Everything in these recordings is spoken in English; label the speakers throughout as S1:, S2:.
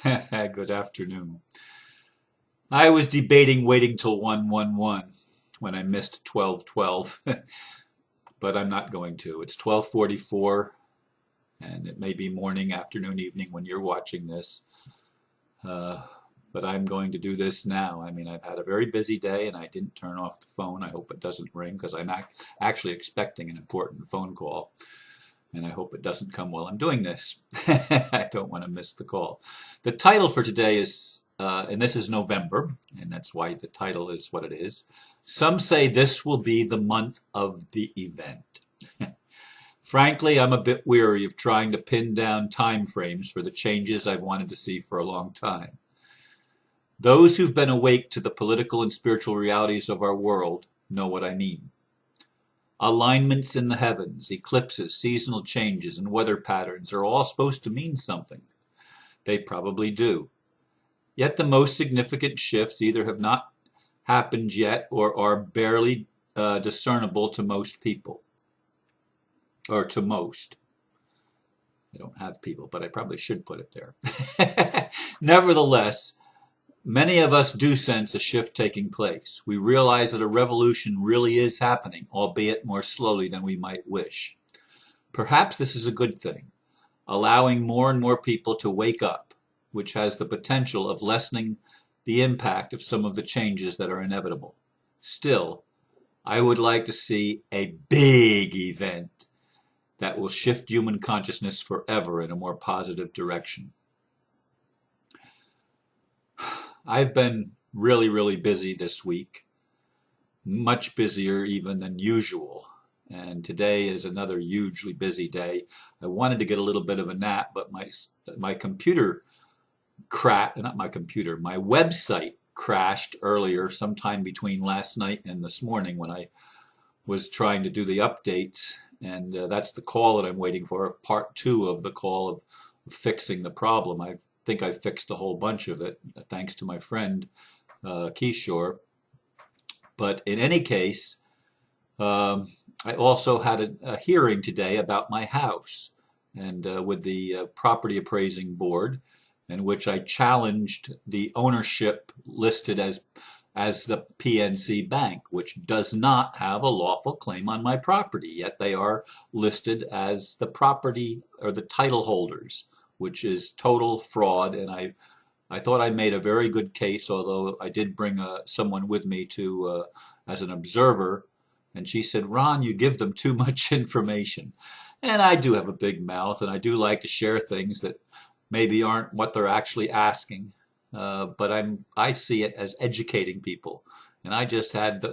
S1: Good afternoon. I was debating waiting till 111 when I missed 12:12, but I'm not going to. It's 12:44 and it may be morning, afternoon, evening when you're watching this. Uh, but I'm going to do this now. I mean, I've had a very busy day and I didn't turn off the phone. I hope it doesn't ring because I'm actually expecting an important phone call. And I hope it doesn't come while I'm doing this. I don't want to miss the call. The title for today is, and this is November, and that's why the title is what it is. Some say this will be the month of the event. Frankly, I'm a bit weary of trying to pin down time frames for the changes I've wanted to see for a long time. Those who've been awake to the political and spiritual realities of our world know what I mean. Alignments in the heavens, eclipses, seasonal changes, and weather patterns are all supposed to mean something. They probably do. Yet the most significant shifts either have not happened yet or are barely discernible to most people. Or to most. I don't have people, but I probably should put it there. Nevertheless, many of us do sense a shift taking place. We realize that a revolution really is happening, albeit more slowly than we might wish. Perhaps this is a good thing, allowing more and more people to wake up, which has the potential of lessening the impact of some of the changes that are inevitable. Still, I would like to see a big event that will shift human consciousness forever in a more positive direction. I've been really busy this week, much busier even than usual. And today is another hugely busy day. I wanted to get a little bit of a nap, but my computer not my computer, my website crashed earlier, sometime between last night and this morning when I was trying to do the updates. And that's the call that I'm waiting for, part two of the call of fixing the problem. I think I fixed a whole bunch of it, thanks to my friend Kishore. But in any case, I also had a hearing today about my house and with the property appraising board, in which I challenged the ownership listed as the PNC Bank, which does not have a lawful claim on my property, yet they are listed as the property or the title holders, which is total fraud. And I thought I made a very good case, although I did bring someone with me to as an observer, and she said, "Ron, you give them too much information." And I do have a big mouth, and I do like to share things that maybe aren't what they're actually asking. But I see it as educating people. And I just had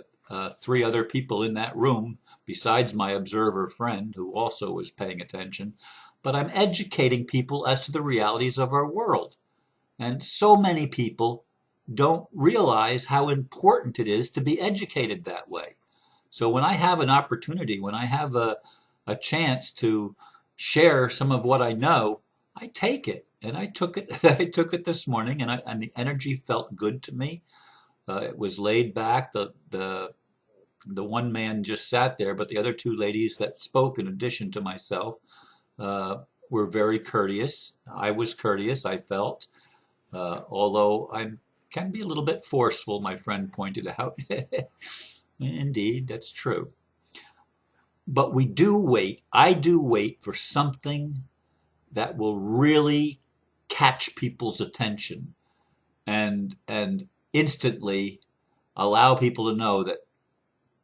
S1: three other people in that room besides my observer friend who also was paying attention. But I'm educating people as to the realities of our world. And so many people don't realize how important it is to be educated that way. So when I have an opportunity, when I have a chance to share some of what I know, I take it. And I took it. I took it this morning, and the energy felt good to me. It was laid back. The one man just sat there, but the other two ladies that spoke, in addition to myself, were very courteous. I was courteous, I felt, although I can be a little bit forceful. My friend pointed out. Indeed, that's true. But we do wait. I do wait for something that will really catch people's attention and instantly allow people to know that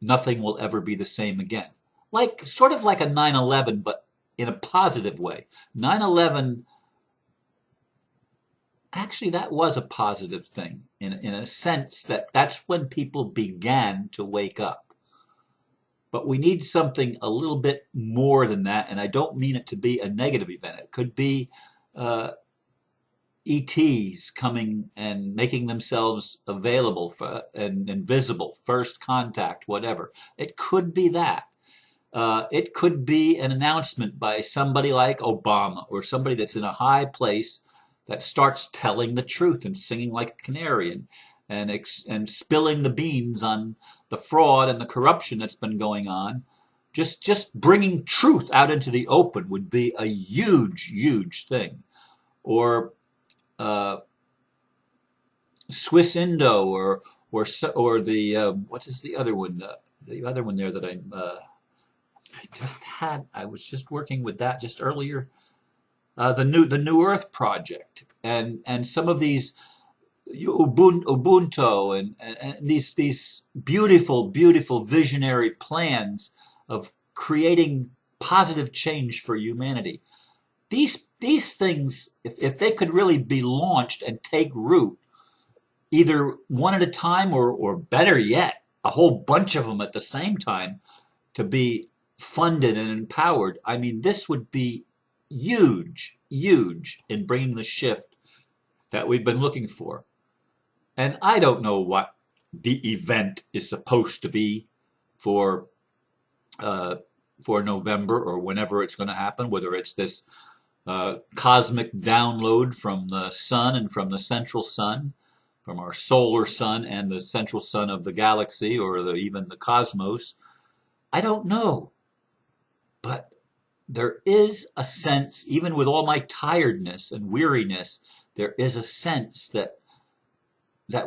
S1: nothing will ever be the same again. Like sort of like a 9/11, but in a positive way. 9/11, actually that was a positive thing in a sense that that's when people began to wake up. But we need something a little bit more than that, and I don't mean it to be a negative event. It could be ETs coming and making themselves available and invisible, first contact, whatever. It could be that. It could be an announcement by somebody like Obama or somebody that's in a high place that starts telling the truth and singing like a canary and spilling the beans on the fraud and the corruption that's been going on. Just bringing truth out into the open would be a huge thing. Or uh, Swiss Indo, or the what is the other one? The other one there that I just had. I was just working with that just earlier. The New Earth Project, and some of these Ubuntu, and these beautiful visionary plans of creating positive change for humanity. These things, if they could really be launched and take root, either one at a time, or better yet, a whole bunch of them at the same time, to be funded and empowered, I mean, this would be huge in bringing the shift that we've been looking for. And I don't know what the event is supposed to be for uh, for November, or whenever it's going to happen, whether it's this cosmic download from the sun and from the central sun, from our solar sun and the central sun of the galaxy, or even the cosmos. I don't know. But there is a sense, even with all my tiredness and weariness, there is a sense that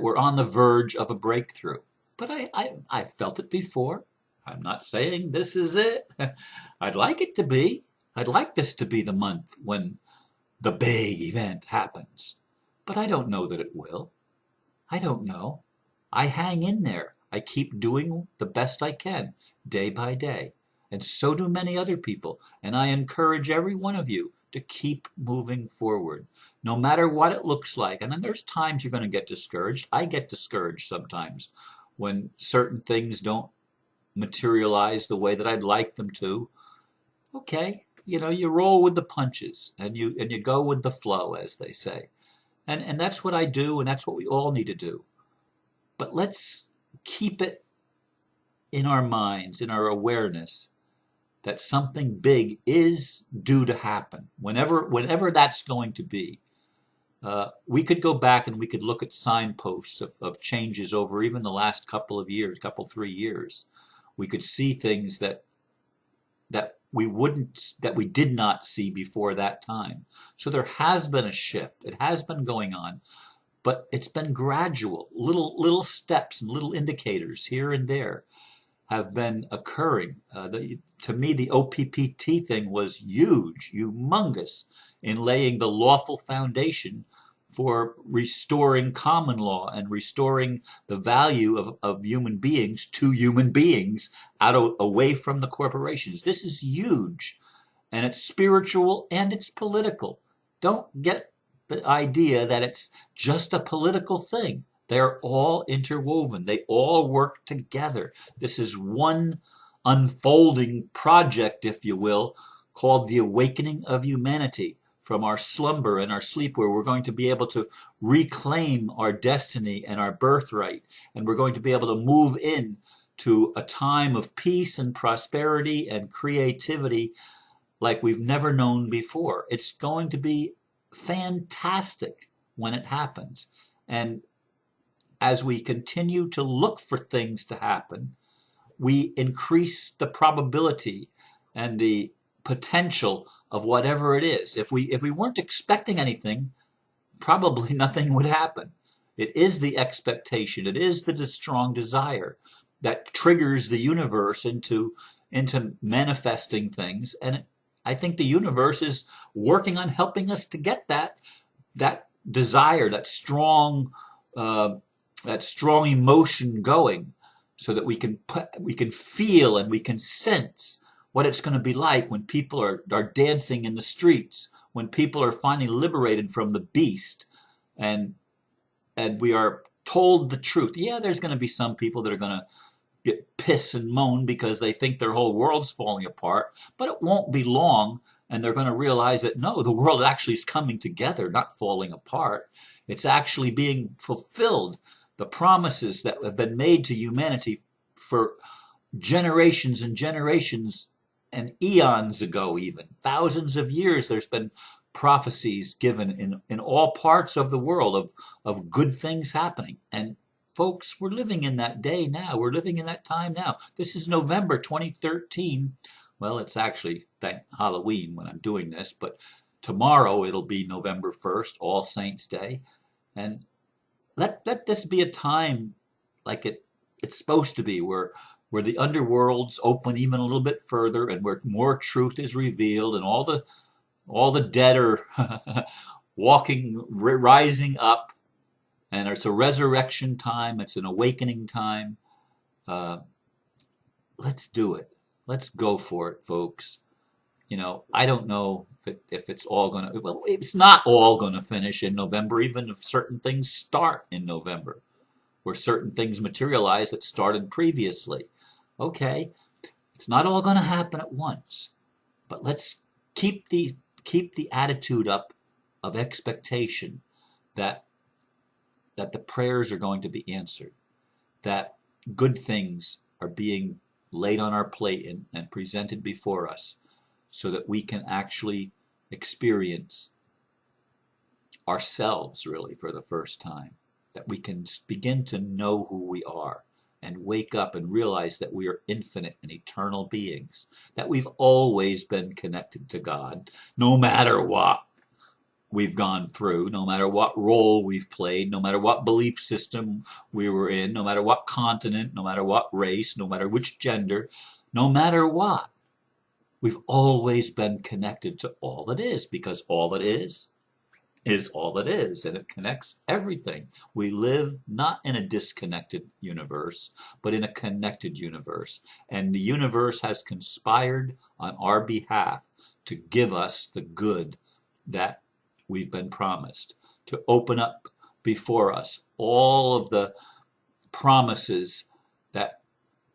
S1: we're on the verge of a breakthrough. But I felt it before. I'm not saying this is it. I'd like it to be. I'd like this to be the month when the big event happens. But I don't know that it will. I don't know. I hang in there. I keep doing the best I can, day by day. And so do many other people. And I encourage every one of you to keep moving forward, no matter what it looks like. And then there's times you're going to get discouraged. I get discouraged sometimes when certain things don't materialize the way that I'd like them to. Okay, you roll with the punches, and you go with the flow, as they say. And that's what I do, and that's what we all need to do. But let's keep it in our minds, in our awareness, that something big is due to happen, whenever that's going to be. We could go back and we could look at signposts of changes over even the last couple of years, 3 years. We could see things that we did not see before that time. So there has been a shift. It has been going on, but it's been gradual. Little steps and little indicators here and there have been occurring. To me, the OPPT thing was huge, humongous, in laying the lawful foundation for restoring common law and restoring the value of human beings to human beings, away from the corporations. This is huge, and it's spiritual and it's political. Don't get the idea that it's just a political thing. They're all interwoven. They all work together. This is one unfolding project, if you will, called the awakening of humanity from our slumber and our sleep, where we're going to be able to reclaim our destiny and our birthright. And we're going to be able to move in to a time of peace and prosperity and creativity like we've never known before. It's going to be fantastic when it happens. And as we continue to look for things to happen, we increase the probability and the potential of whatever it is. If we weren't expecting anything, probably nothing would happen. It is the expectation, it is the strong desire that triggers the universe into manifesting things. And I think the universe is working on helping us to get that desire, that strong emotion going, so that we can feel and we can sense what it's going to be like when people are dancing in the streets, when people are finally liberated from the beast, and we are told the truth. Yeah, there's going to be some people that are going to get piss and moan because they think their whole world's falling apart, but it won't be long, and they're going to realize that no, the world actually is coming together, not falling apart. It's actually being fulfilled. The promises that have been made to humanity for generations and generations and eons ago, even thousands of years, there's been prophecies given in all parts of the world of good things happening. And folks, we're living in that day now. We're living in that time now. This is November 2013. Well, it's actually thank Halloween when I'm doing this, but tomorrow it'll be November 1st, All Saints Day. And let this be a time like it's supposed to be, where the underworlds open even a little bit further, and where more truth is revealed, and all the dead are rising up, and it's a resurrection time. It's an awakening time. Uh, let's do it. Let's go for it, folks. I don't know if it's all going to, well, it's not all going to finish in November, even if certain things start in November, where certain things materialize that started previously. Okay, it's not all going to happen at once, but let's keep the attitude up of expectation that the prayers are going to be answered, that good things are being laid on our plate and presented before us, so that we can actually experience ourselves really for the first time, that we can begin to know who we are and wake up and realize that we are infinite and eternal beings, that we've always been connected to God, no matter what we've gone through, no matter what role we've played, no matter what belief system we were in, no matter what continent, no matter what race, no matter which gender, no matter what. We've always been connected to all that is, because all that is all that is, and it connects everything. We live not in a disconnected universe, but in a connected universe. And the universe has conspired on our behalf to give us the good that we've been promised, to open up before us all of the promises that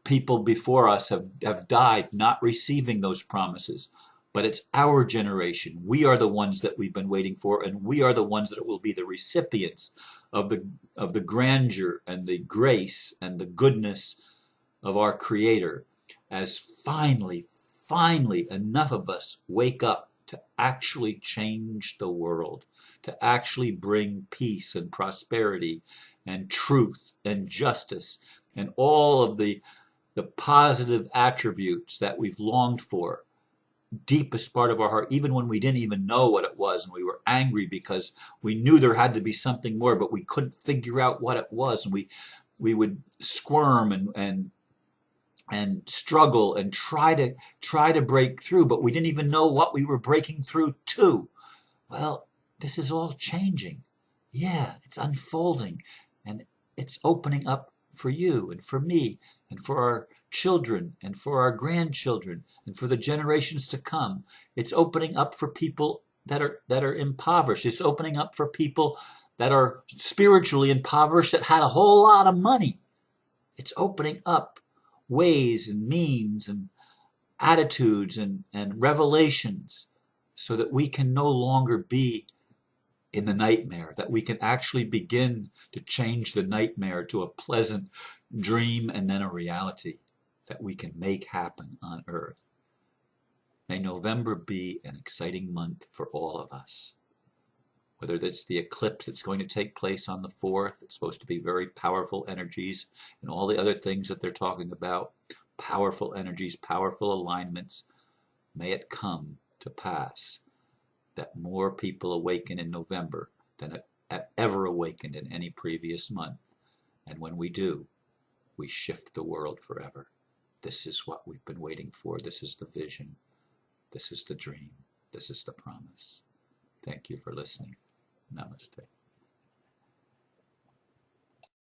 S1: people before us have died not receiving those promises. But it's our generation. We are the ones that we've been waiting for, and we are the ones that will be the recipients of the grandeur and the grace and the goodness of our Creator, as finally enough of us wake up to actually change the world, to actually bring peace and prosperity and truth and justice and all of the positive attributes that we've longed for, deepest part of our heart, even when we didn't even know what it was, and we were angry because we knew there had to be something more, but we couldn't figure out what it was, and we would squirm and struggle and try to break through, but we didn't even know what we were breaking through to. Well, this is all changing. Yeah, it's unfolding, and it's opening up for you and for me and for our children and for our grandchildren and for the generations to come. It's opening up for people that are impoverished. It's opening up for people that are spiritually impoverished, that had a whole lot of money. It's opening up ways and means and attitudes and revelations, so that we can no longer be in the nightmare, that we can actually begin to change the nightmare to a pleasant dream and then a reality that we can make happen on earth. May November be an exciting month for all of us. Whether it's the eclipse that's going to take place on the 4th, it's supposed to be very powerful energies, and all the other things that they're talking about, powerful energies, powerful alignments. May it come to pass that more people awaken in November than have ever awakened in any previous month. And when we do, we shift the world forever. This is what we've been waiting for. This is the vision. This is the dream. This is the promise. Thank you for listening. Namaste.